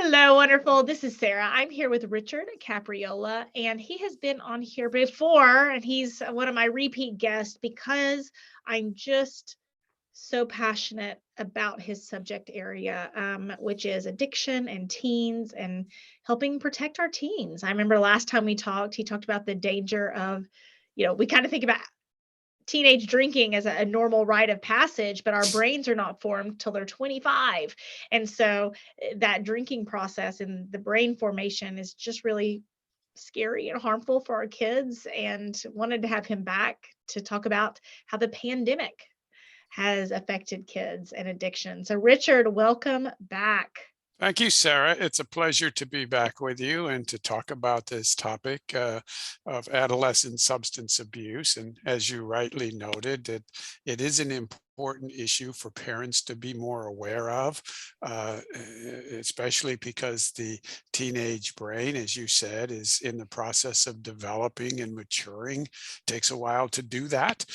Hello, wonderful. This is Sarah. I'm here with Richard Capriola, and he has been on here before, and he's one of my repeat guests because I'm just so passionate about his subject area, which is addiction and teens and helping protect our teens. I remember last time we talked, he talked about the danger of, we kind of think about teenage drinking as a normal rite of passage, but our brains are not formed till they're 25. And so that drinking process and the brain formation is just really scary and harmful for our kids. And wanted to have him back to talk about how the pandemic has affected kids and addiction. So, Richard, welcome back. Thank you, Sarah. It's a pleasure to be back with you and to talk about this topic of adolescent substance abuse. And as you rightly noted, it is an important issue for parents to be more aware of, especially because the teenage brain, as you said, is in the process of developing and maturing. It takes a while to do that.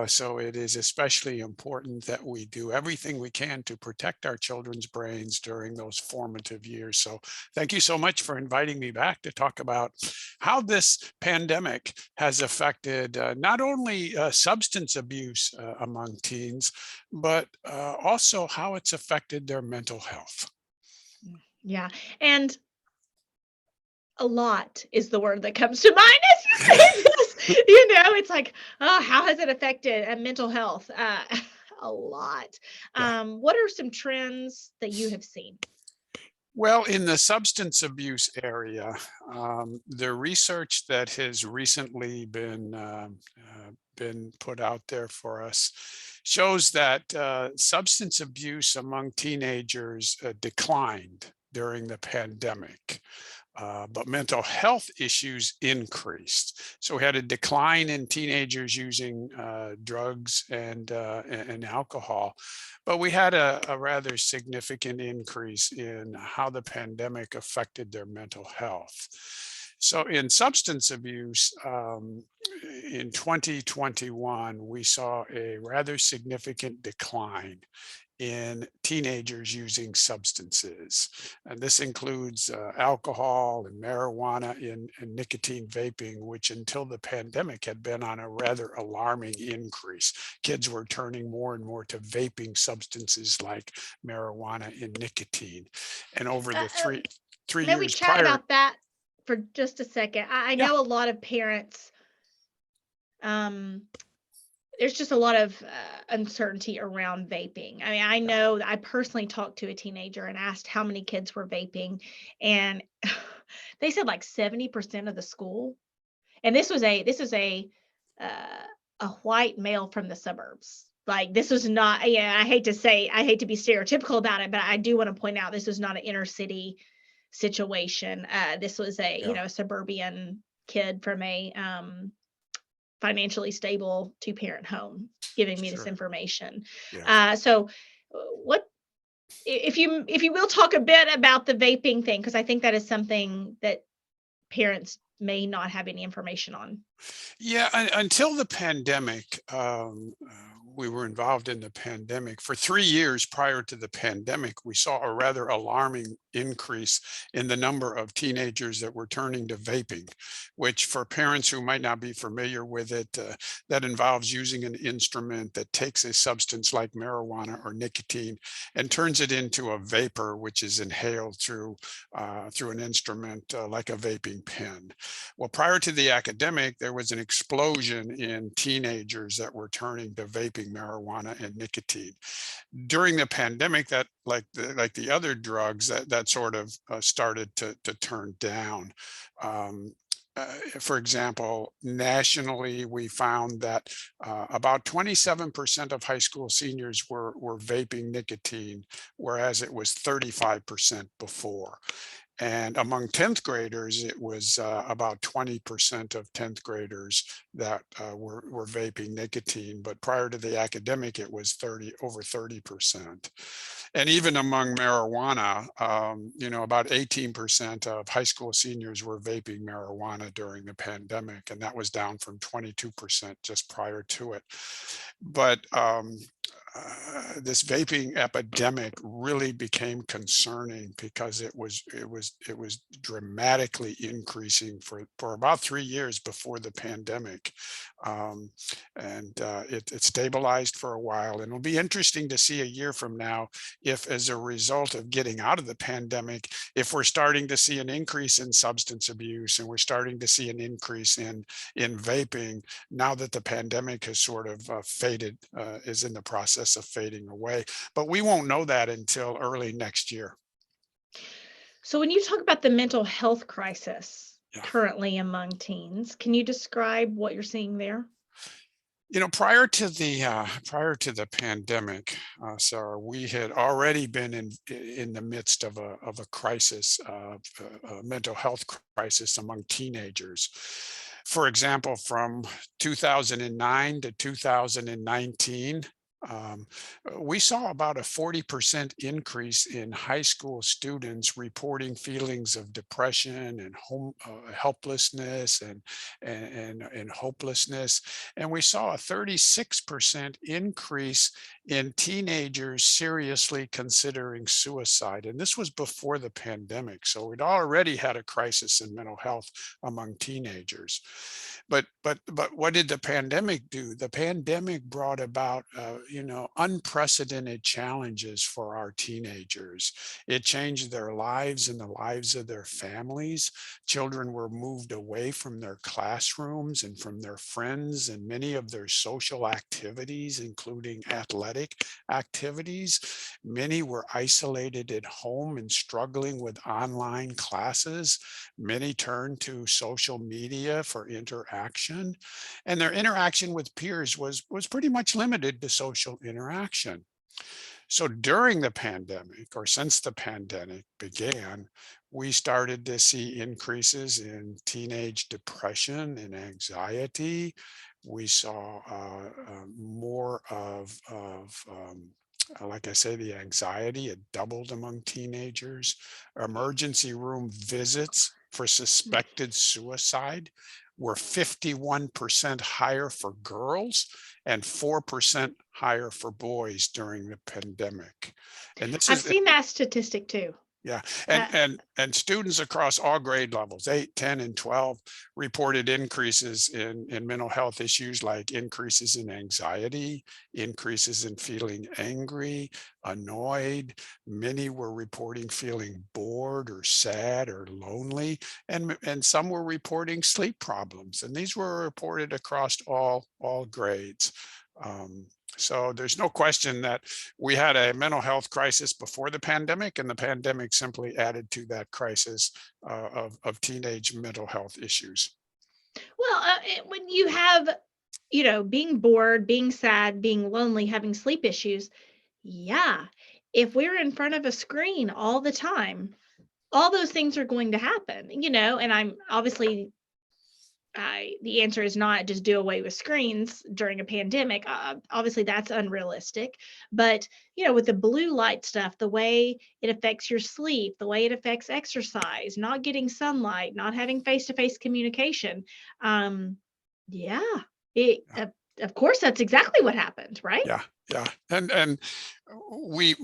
So it is especially important that we do everything we can to protect our children's brains during those formative years. So thank you so much for inviting me back to talk about how this pandemic has affected not only substance abuse among teens, but also how it's affected their mental health. Yeah. And a lot is the word that comes to mind as you say this. It's like, oh, how has it affected mental health? A lot. Yeah. What are some trends that you have seen? Well, in the substance abuse area, the research that has recently been put out there for us shows that substance abuse among teenagers declined during the pandemic. But mental health issues increased. So we had a decline in teenagers using drugs and alcohol, but we had a rather significant increase in how the pandemic affected their mental health. So in substance abuse, in 2021, we saw a rather significant decline in teenagers using substances. And this includes alcohol and marijuana and nicotine vaping, which until the pandemic had been on a rather alarming increase. Kids were turning more and more to vaping substances like marijuana and nicotine. And over the three May we years chat prior. about that for just a second? I Yeah. know a lot of parents, there's just a lot of uncertainty around vaping. I mean, I know that I personally talked to a teenager and asked how many kids were vaping, and they said like 70% of the school. And this was a white male from the suburbs. Like this was not, yeah, I hate to be stereotypical about it, but I do want to point out this was not an inner city situation. This was a suburban kid from a financially stable two-parent home giving me this Sure. information. Yeah. So what if you will talk a bit about the vaping thing, because I think that is something that parents may not have any information on. Yeah, until the pandemic, we were involved in the pandemic. For 3 years prior to the pandemic, we saw a rather alarming increase in the number of teenagers that were turning to vaping, which for parents who might not be familiar with it, that involves using an instrument that takes a substance like marijuana or nicotine and turns it into a vapor, which is inhaled through an instrument like a vaping pen. Well, prior to the academic, there was an explosion in teenagers that were turning to vaping marijuana and nicotine. During the pandemic, that like the other drugs, that sort of started to turn down. For example, nationally, we found that about 27% of high school seniors were vaping nicotine, whereas it was 35% before. And among 10th graders, it was about 20% of 10th graders that were vaping nicotine. But prior to the academic, it was over 30%. And even among marijuana, about 18% of high school seniors were vaping marijuana during the pandemic, and that was down from 22% just prior to it. But this vaping epidemic really became concerning because it was dramatically increasing for about 3 years before the pandemic, um, and it stabilized for a while. And it'll be interesting to see a year from now if, as a result of getting out of the pandemic, if we're starting to see an increase in substance abuse and we're starting to see an increase in vaping now that the pandemic has sort of faded, is in the process of fading away. But we won't know that until early next year. So when you talk about the mental health crisis Yeah. currently among teens, can you describe what you're seeing there? Prior to the pandemic, Sarah, we had already been in the midst of a crisis, a mental health crisis among teenagers. For example, from 2009 to 2019, um, we saw about a 40% increase in high school students reporting feelings of depression and helplessness and hopelessness. And we saw a 36% increase in teenagers seriously considering suicide. And this was before the pandemic. So we'd already had a crisis in mental health among teenagers. But what did the pandemic do? The pandemic brought about unprecedented challenges for our teenagers. It changed their lives and the lives of their families. Children were moved away from their classrooms and from their friends and many of their social activities, including athletic activities. Many were isolated at home and struggling with online classes. Many turned to social media for interaction, and their interaction with peers was pretty much limited to social interaction. So during the pandemic, or since the pandemic began, we started to see increases in teenage depression and anxiety. We saw more like I say, the anxiety had doubled among teenagers. Emergency room visits for suspected suicide were 51% higher for girls and 4% higher for boys during the pandemic. And this I've is seen that statistic too. yeah, and Uh, and and students across all grade levels, 8, 10, and 12, reported increases in mental health issues like increases in anxiety, increases in feeling angry, annoyed. Many were reporting feeling bored or sad or lonely, and some were reporting sleep problems. And these were reported across all grades. Um, so there's no question that we had a mental health crisis before the pandemic, and the pandemic simply added to that crisis of teenage mental health issues. well, when you have, being bored, being sad, being lonely, having sleep issues, yeah, if we're in front of a screen all the time, all those things are going to happen, and I'm obviously the answer is not just do away with screens during a pandemic. Obviously, that's unrealistic. But with the blue light stuff, the way it affects your sleep, the way it affects exercise, not getting sunlight, not having face-to-face communication, um, yeah, it. Of course, that's exactly what happened, right? Yeah, yeah, and we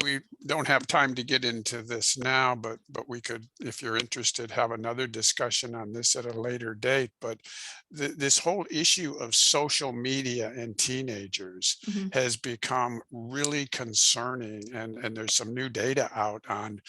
we don't have time to get into this now, but we could, if you're interested, have another discussion on this at a later date. But this whole issue of social media and teenagers Mhm. has become really concerning, and there's some new data out on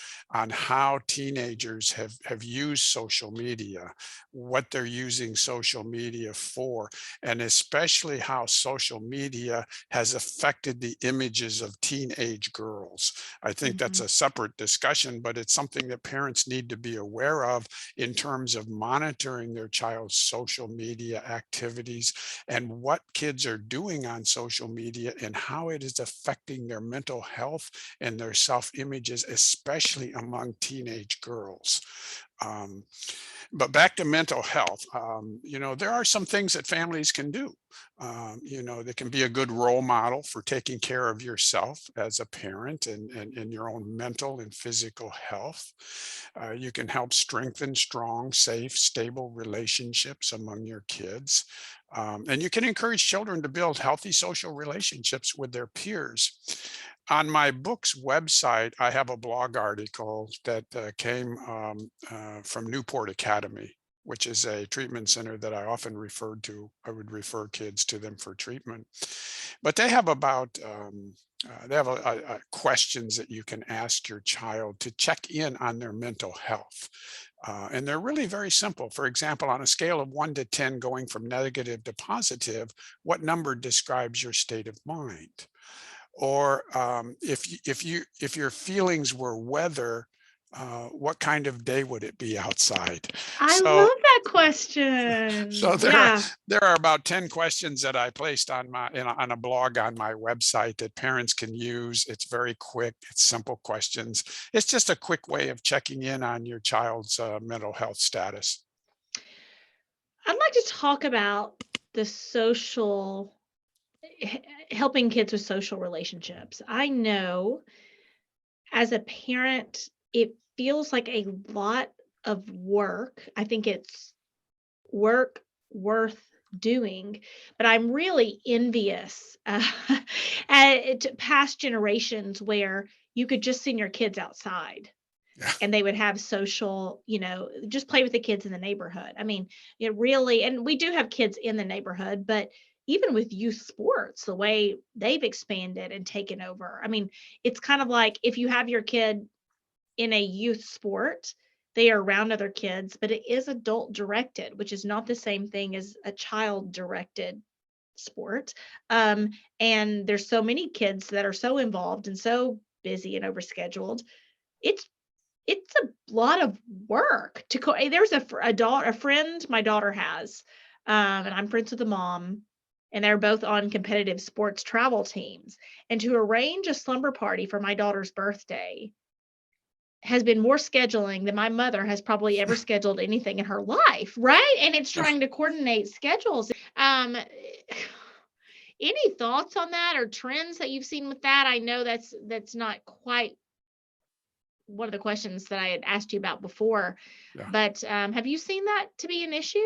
how teenagers have used social media, what they're using social media for, and especially how social media has affected the images of teenage girls. I think that's Mhm. a separate discussion, but it's something that parents need to be aware of in terms of monitoring their child's social media activities and what kids are doing on social media and how it is affecting their mental health and their self images, especially among teenage girls. Um, but back to mental health, there are some things that families can do. They can be a good role model for taking care of yourself as a parent and your own mental and physical health. You can help strengthen strong, safe, stable relationships among your kids. And you can encourage children to build healthy social relationships with their peers. On my book's website, I have a blog article that came from Newport Academy, which is a treatment center that I often referred to. I would refer kids to them for treatment. But they have questions that you can ask your child to check in on their mental health. And they're really very simple. For example, on a scale of 1 to 10, going from negative to positive, what number describes your state of mind? Or if your feelings were weather, what kind of day would it be outside? I So love that question. so Yeah. there are about 10 questions that I placed on on a blog on my website that parents can use. It's very quick. It's simple questions. It's just a quick way of checking in on your child's mental health status. I'd like to talk about the helping kids with social relationships. I know as a parent, it feels like a lot of work. I think it's work worth doing, but I'm really envious at past generations where you could just send your kids outside Yeah. and they would have social, just play with the kids in the neighborhood. I mean, it really, and we do have kids in the neighborhood, but even with youth sports, the way they've expanded and taken over, I mean, it's kind of like if you have your kid in a youth sport, they are around other kids, but it is adult directed, which is not the same thing as a child directed sport. And there's so many kids that are so involved and so busy and overscheduled. It's it's a lot of work to there's a friend my daughter has, and I'm friends with the mom, and they're both on competitive sports travel teams. And to arrange a slumber party for my daughter's birthday has been more scheduling than my mother has probably ever scheduled anything in her life, right? And it's trying to coordinate schedules. Any thoughts on that or trends that you've seen with that? I know that's not quite one of the questions that I had asked you about before, Yeah. but have you seen that to be an issue?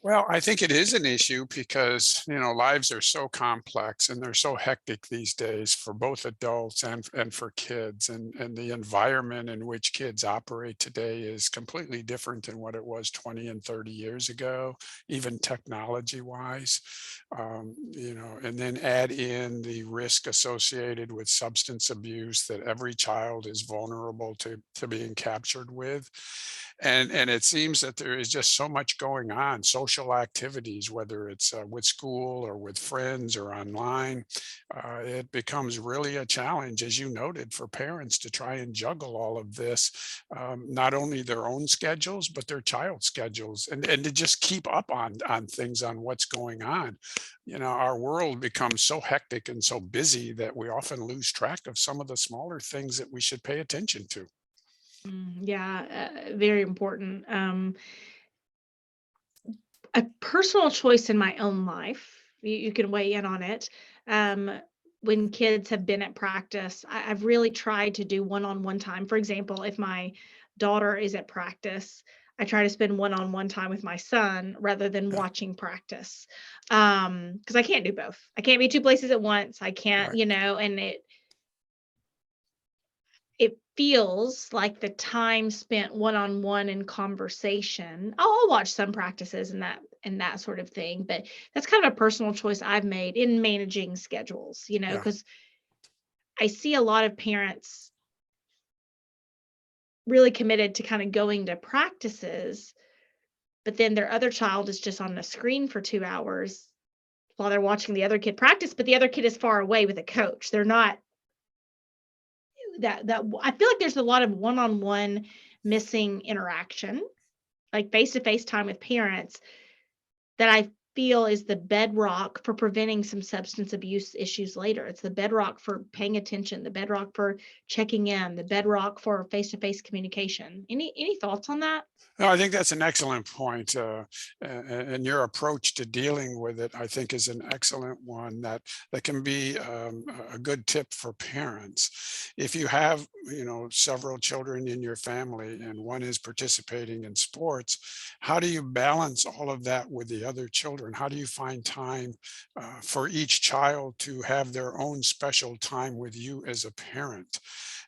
Well, I think it is an issue because, lives are so complex and they're so hectic these days for both adults and for kids. And the environment in which kids operate today is completely different than what it was 20 and 30 years ago, even technology wise. And then add in the risk associated with substance abuse that every child is vulnerable to being captured with. And it seems that there is just so much going on, social activities, whether it's with school or with friends or online. It becomes really a challenge, as you noted, for parents to try and juggle all of this, not only their own schedules, but their child schedules, and to just keep up on things, on what's going on. Our world becomes so hectic and so busy that we often lose track of some of the smaller things that we should pay attention to. Yeah, very important. A personal choice in my own life, you can weigh in on it. Um, when kids have been at practice, I've really tried to do one-on-one time. For example, if my daughter is at practice, I try to spend one-on-one time with my son rather than Yeah, watching practice. Because I can't do both. I can't be two places at once. I can't, right. and it feels like the time spent one-on-one in conversation. I'll watch some practices and that sort of thing, but that's kind of a personal choice I've made in managing schedules, Yeah. because I see a lot of parents really committed to kind of going to practices, but then their other child is just on the screen for 2 hours while they're watching the other kid practice, but the other kid is far away with a coach. They're not that I feel like there's a lot of one-on-one missing interaction, like face-to-face time with parents that I feel is the bedrock for preventing some substance abuse issues later. It's the bedrock for paying attention, the bedrock for checking in, the bedrock for face-to-face communication. Any thoughts on that? No, I think that's an excellent point, and your approach to dealing with it, I think, is an excellent one that can be a good tip for parents. If you have, several children in your family and one is participating in sports, how do you balance all of that with the other children? How do you find time for each child to have their own special time with you as a parent?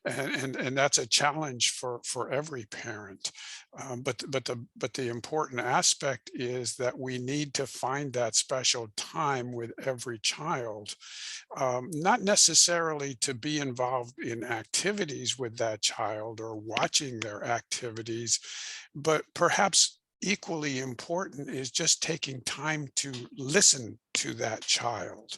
And that's a challenge for every parent. But the important aspect is that we need to find that special time with every child, not necessarily to be involved in activities with that child or watching their activities, but perhaps equally important is just taking time to listen to that child.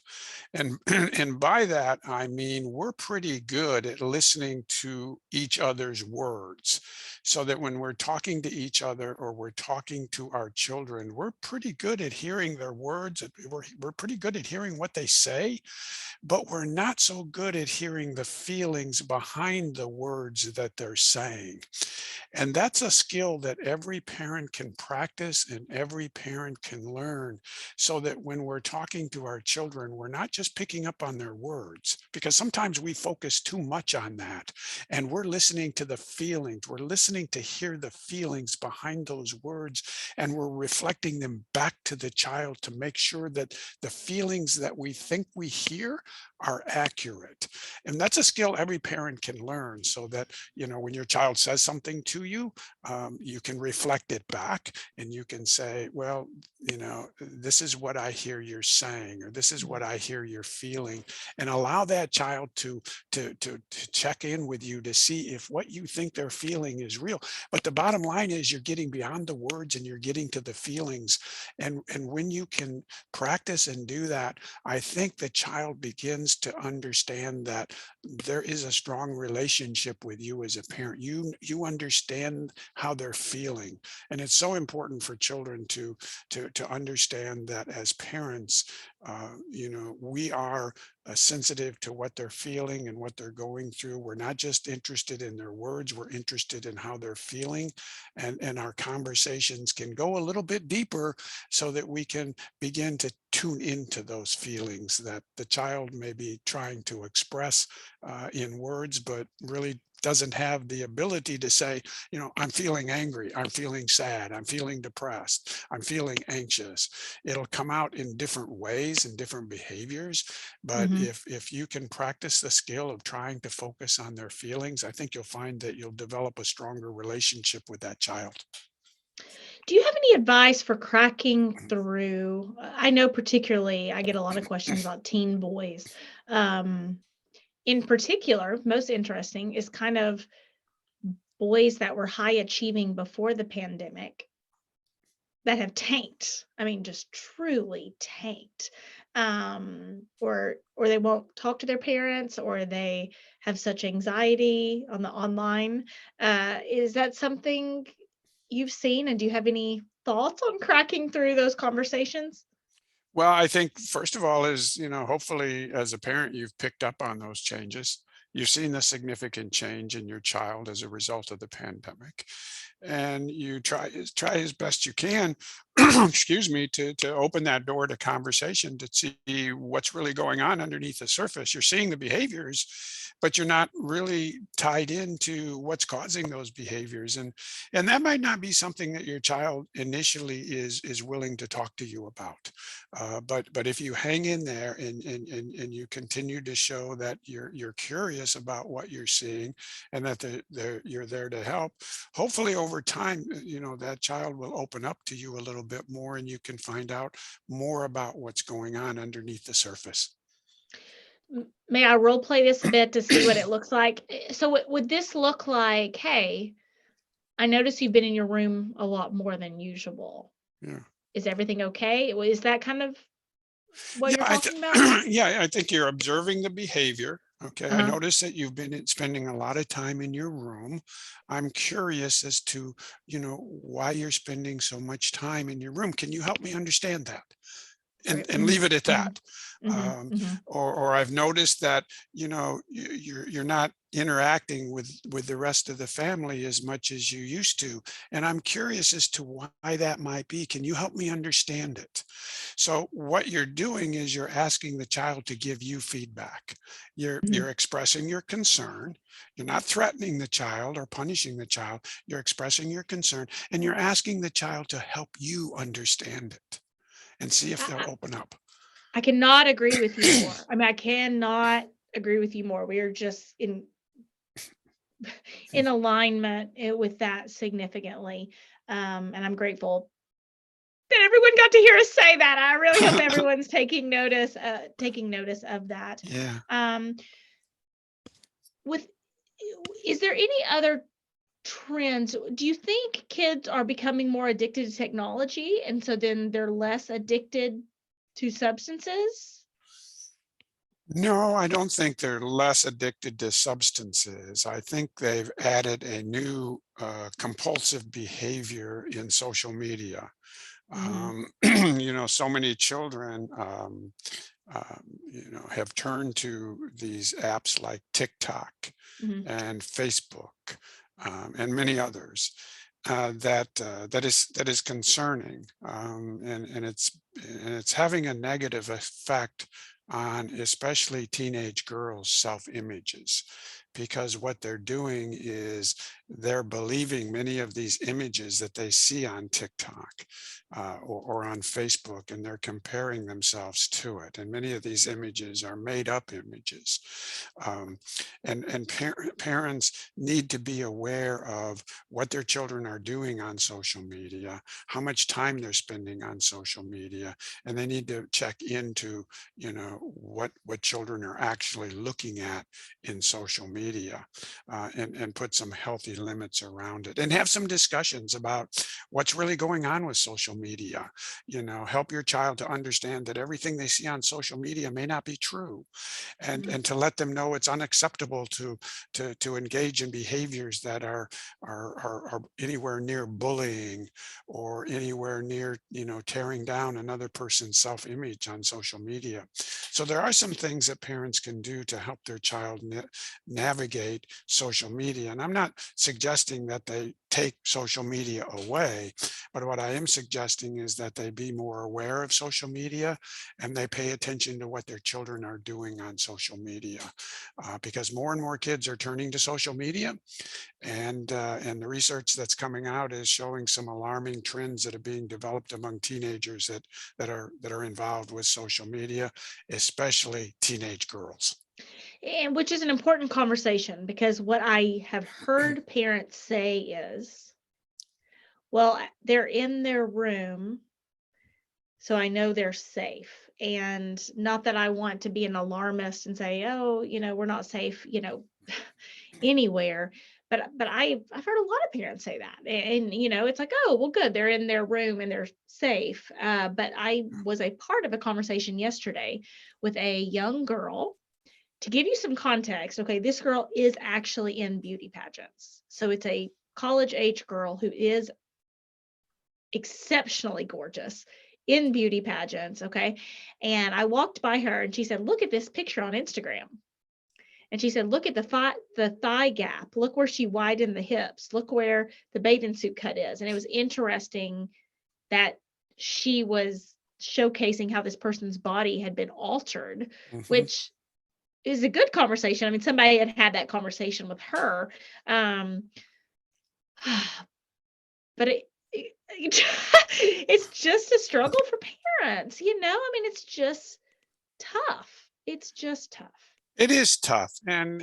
And and by that I mean we're pretty good at listening to each other's words, so that when we're talking to each other or we're talking to our children, we're pretty good at hearing their words. We're pretty good at hearing what they say, but we're not so good at hearing the feelings behind the words that they're saying. And that's a skill that every parent can practice and every parent can learn, so that when we're talking to our children, we're not just picking up on their words, because sometimes we focus too much on that. And we're listening to the feelings, we're listening to hear the feelings behind those words, and we're reflecting them back to the child to make sure that the feelings that we think we hear are accurate. And that's a skill every parent can learn, so that, when your child says something to you, you can reflect it back and you can say, well, this is what I hear you're saying, or this is what I hear you're feeling, and allow that child to check in with you to see if what you think they're feeling is real. But the bottom line is you're getting beyond the words and you're getting to the feelings. And when you can practice and do that, I think the child begins to understand that there is a strong relationship with you as a parent. You understand how they're feeling. And it's so important for children to understand that as parents, we are sensitive to what they're feeling and what they're going through. We're not just interested in their words, we're interested in how they're feeling. And our conversations can go a little bit deeper, so that we can begin to tune into those feelings that the child may be trying to express in words, but really doesn't have the ability to say, I'm feeling angry, I'm feeling sad, I'm feeling depressed, I'm feeling anxious. It'll come out in different ways and different behaviors. But Mhm. if you can practice the skill of trying to focus on their feelings, I think you'll find that you'll develop a stronger relationship with that child. Do you have any advice for cracking through? I know particularly I get a lot of questions about teen boys. Um, in particular, most interesting is kind of boys that were high achieving before the pandemic that have tanked. I mean, just truly tanked. Or they won't talk to their parents, or they have such anxiety on the online. Is that something you've seen, and do you have any thoughts on cracking through those conversations? Well, I think first of all is, hopefully as a parent, you've picked up on those changes. You've seen the significant change in your child as a result of the pandemic. And you try as best you can, excuse me, to open that door to conversation to see what's really going on underneath the surface. You're seeing the behaviors, but you're not really tied into what's causing those behaviors. And that might not be something that your child initially is willing to talk to you about. But if you hang in there and you continue to show that you're curious about what you're seeing, and that you're there to help, hopefully over time, that child will open up to you a little bit more, and you can find out more about what's going on underneath the surface. May I role play this a bit to see what it looks like? So would this look like, hey, I notice you've been in your room a lot more than usual. Yeah. Is everything okay? Is that kind of what Yeah, you're talking about? yeah, I think you're observing the behavior. Okay, I Uh-huh. noticed that you've been spending a lot of time in your room. I'm curious as to, why you're spending so much time in your room. Can you help me understand that? Right. And leave it at Mhm. that. Mhm. Mhm. Or I've noticed that you're not interacting with the rest of the family as much as you used to, and I'm curious as to why that might be. Can you help me understand it? So what you're doing is you're asking the child to give you feedback. You're Mhm. expressing your concern. You're not threatening the child or punishing the child. You're expressing your concern, and you're asking the child to help you understand it and see if I they'll I open up. I cannot agree with you more. I mean, I cannot agree with you more. We are just in alignment, with that significantly, and I'm grateful that everyone got to hear us say that. I really hope everyone's taking notice of that. Yeah. Um, with is there any other trends? Do you think kids are becoming more addicted to technology, and so then they're less addicted to substances? No, I don't think they're less addicted to substances. I think they've added a new compulsive behavior in social media. Mhm. So many children, have turned to these apps like TikTok Mhm. and Facebook, and many others. That is concerning, and it's having a negative effect on especially teenage girls' self-images, because what they're doing is they're believing many of these images that they see on TikTok, or on Facebook, and they're comparing themselves to it. And many of these images are made up images. Um, and parents need to be aware of what their children are doing on social media, how much time they're spending on social media, and they need to check into, what children are actually looking at in social media, and put some healthy limits around it, and have some discussions about what's really going on with social media. Help your child to understand that everything they see on social media may not be true, and Mhm. to let them know it's unacceptable to engage in behaviors that are anywhere near bullying, or anywhere near tearing down another person's self-image on social media. So there are some things that parents can do to help their child navigate social media, and I'm not suggesting that they take social media away, but what I am suggesting is that they be more aware of social media, and they pay attention to what their children are doing on social media, because more and more kids are turning to social media, and the research that's coming out is showing some alarming trends that are being developed among teenagers that are involved with social media, especially teenage girls. And which is an important conversation because what I have heard parents say is, well, they're in their room, so I know they're safe. And not that I want to be an alarmist and say, oh, we're not safe, anywhere. But I've heard a lot of parents say that. And it's like, oh, well, good. They're in their room and they're safe. But I was a part of a conversation yesterday with a young girl. To give you some context, okay, this girl is actually in beauty pageants. So it's a college age girl who is exceptionally gorgeous in beauty pageants, okay? And I walked by her and she said, "Look at this picture on Instagram." And she said, "Look at the thigh gap. Look where she widened the hips. Look where the bathing suit cut is." And it was interesting that she was showcasing how this person's body had been altered, Mhm. which is a good conversation. I mean, somebody had had that conversation with her. Um, but it's just a struggle for parents, I mean, it's just tough. It's just tough. It is tough, and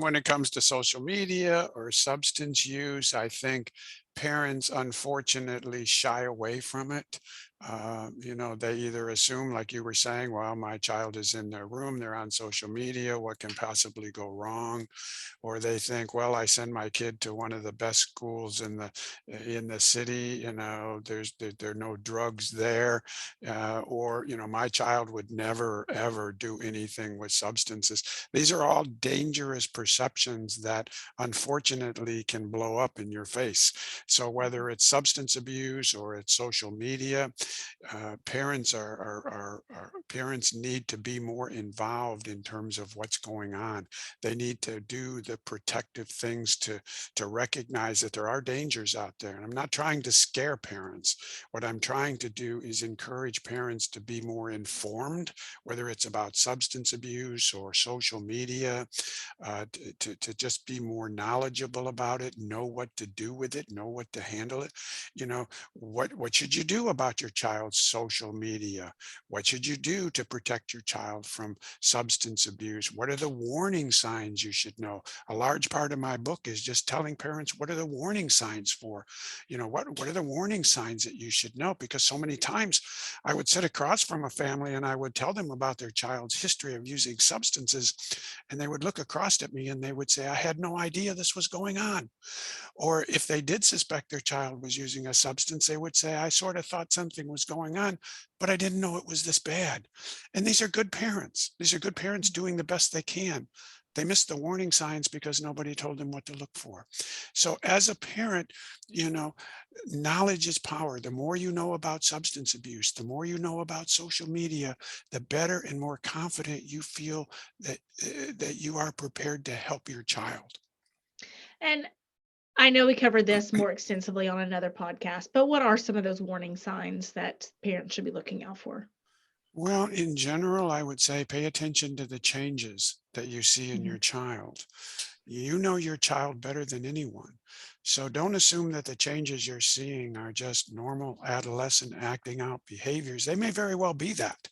when it comes to social media or substance use, I think parents unfortunately shy away from it, They either assume, like you were saying, well, my child is in their room, they're on social media, what can possibly go wrong? Or they think, well, I send my kid to one of the best schools in the city, there are no drugs there, or my child would never ever do anything with substances. These are all dangerous perceptions that unfortunately can blow up in your face. So whether it's substance abuse or it's social media, parents need to be more involved in terms of what's going on. They need to do the protective things to recognize that there are dangers out there. And I'm not trying to scare parents. What I'm trying to do is encourage parents to be more informed, whether it's about substance abuse or social media, to just be more knowledgeable about it, know what to do with it, know what to handle it. What should you do about your child's social media? What should you do to protect your child from substance abuse? What are the warning signs you should know? A large part of my book is just telling parents, what are the warning signs for? What are the warning signs that you should know? Because so many times I would sit across from a family and I would tell them about their child's history of using substances, and they would look across at me and they would say, I had no idea this was going on. Or if they did suspect their child was using a substance, they would say, I sort of thought something was going on, but I didn't know it was this bad. And these are good parents. These are good parents doing the best they can. They missed the warning signs because nobody told them what to look for. So as a parent, knowledge is power. The more you know about substance abuse, the more you know about social media, the better and more confident you feel that you are prepared to help your child. And I know we covered this more extensively on another podcast, but what are some of those warning signs that parents should be looking out for? Well, in general, I would say pay attention to the changes that you see in Mhm. your child. You know your child better than anyone. So don't assume that the changes you're seeing are just normal adolescent acting out behaviors. They may very well be that,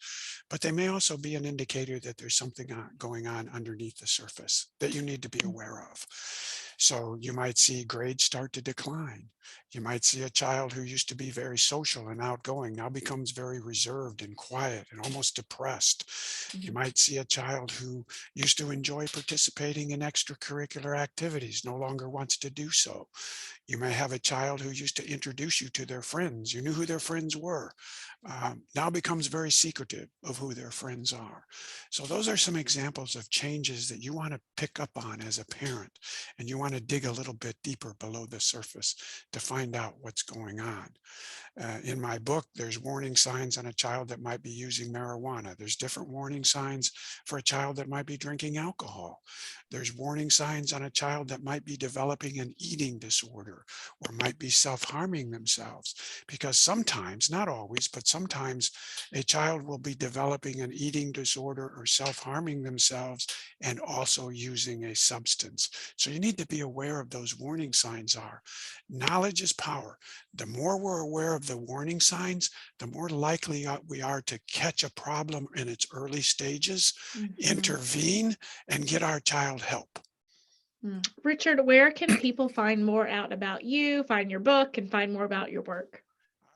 but they may also be an indicator that there's something going on underneath the surface that you need to be aware of. So you might see grades start to decline. You might see a child who used to be very social and outgoing now becomes very reserved and quiet and almost depressed. You Mhm. might see a child who used to enjoy participating in extracurricular activities no longer wants to do so. You may have a child who used to introduce you to their friends. You knew who their friends were. Now becomes very secretive of who their friends are. So those are some examples of changes that you want to pick up on as a parent, and you want to dig a little bit deeper below the surface to find out what's going on. In my book, there's warning signs on a child that might be using marijuana. There's different warning signs for a child that might be drinking alcohol. There's warning signs on a child that might be developing an eating disorder or might be self-harming themselves. Because sometimes, not always, but sometimes a child will be developing an eating disorder or self-harming themselves and also using a substance. So you need to be aware of those warning signs are. Knowledge is power. The more we're aware of the warning signs, the more likely we are to catch a problem in its early stages, Mhm. intervene, and get our child help. Richard, where can people find more out about you, find your book, and find more about your work?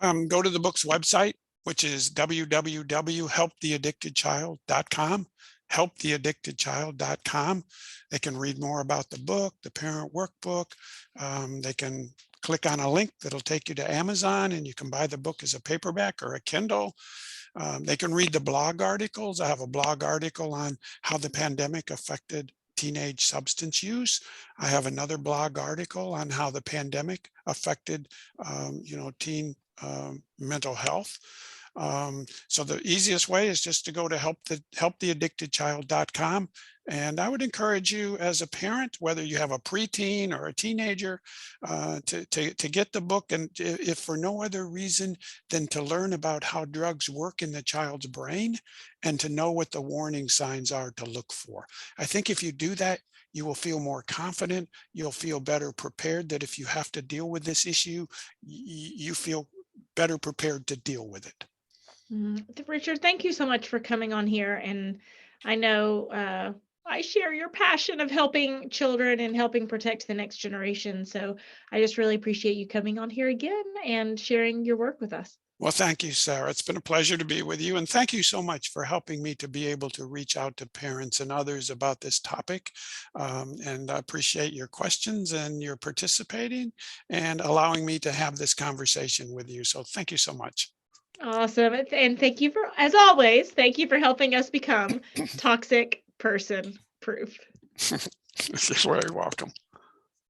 Go to the book's website, which is www.helptheaddictedchild.com, helptheaddictedchild.com. They can read more about the book, the parent workbook. They can click on a link that'll take you to Amazon and you can buy the book as a paperback or a Kindle. They can read the blog articles. I have a blog article on how the pandemic affected teenage substance use. I have another blog article on how the pandemic affected, teen mental health. So the easiest way is just to go to helptheaddictedchild.com. And I would encourage you as a parent, whether you have a preteen or a teenager, to get the book, and if for no other reason than to learn about how drugs work in the child's brain and to know what the warning signs are to look for. I think if you do that, you will feel more confident. You'll feel better prepared that if you have to deal with this issue, you feel better prepared to deal with it. Richard, thank you so much for coming on here. And I know I share your passion of helping children and helping protect the next generation. So I just really appreciate you coming on here again and sharing your work with us. Well, thank you, Sarah. It's been a pleasure to be with you. And thank you so much for helping me to be able to reach out to parents and others about this topic. And I appreciate your questions and your participating and allowing me to have this conversation with you. So thank you so much. Awesome. And thank you for, as always, thank you for helping us become toxic person proof. You're very welcome.